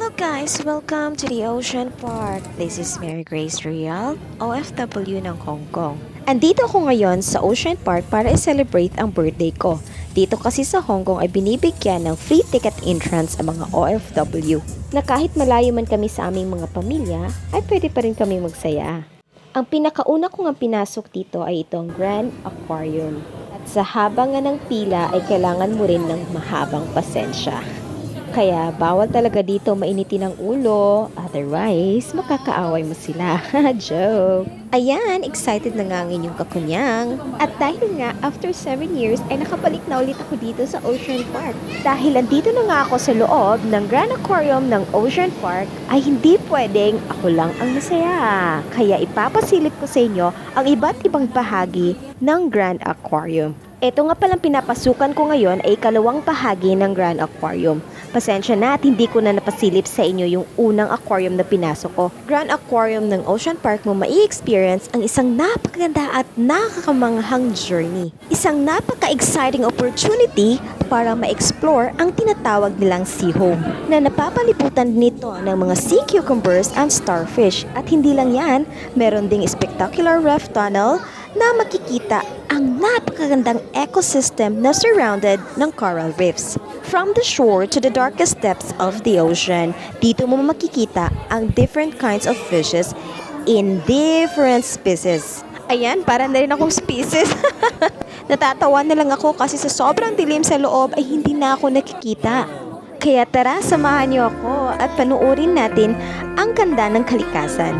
Hello guys! Welcome to the Ocean Park. This is Mary Grace Real, OFW ng Hong Kong. Andito ako ngayon sa Ocean Park para i-celebrate ang birthday ko. Dito kasi sa Hong Kong ay binibigyan ng free ticket entrance ang mga OFW. Na kahit malayo man kami sa aming mga pamilya, ay pwede pa rin kami magsaya. Ang pinakauna ko nga pinasok dito ay itong Grand Aquarium. At sa haba nga ng pila ay kailangan mo rin ng mahabang pasensya. Kaya bawal talaga dito mainitin ang ulo, otherwise makakaaway mo sila. Joke! Ayan, excited na nga ang inyong kakunyang. At dahil nga, after 7 years ay nakabalik na ulit ako dito sa Ocean Park. Dahil andito na nga ako sa loob ng Grand Aquarium ng Ocean Park, ay hindi pwedeng ako lang ang masaya. Kaya ipapasilip ko sa inyo ang iba't ibang bahagi ng Grand Aquarium. Ito nga palang pinapasukan ko ngayon ay ikalawang bahagi ng Grand Aquarium. Pasensya na at hindi ko na napasilip sa inyo yung unang aquarium na pinasok ko. Grand Aquarium ng Ocean Park mo mai-experience ang isang napakaganda at nakakamanghang journey. Isang napaka-exciting opportunity para ma-explore ang tinatawag nilang sea home na napapalibutan nito ng mga sea cucumbers and starfish. At hindi lang yan, meron ding spectacular reef tunnel na makikita ang napakagandang ecosystem na surrounded ng coral reefs. From the shore to the darkest depths of the ocean, dito mo makikita ang different kinds of fishes in different species. Ayan, parang na rin akong species. Natatawa na lang ako kasi sa sobrang dilim sa loob ay hindi na ako nakikita. Kaya tara, samahan niyo ako at panuorin natin ang ganda ng kalikasan.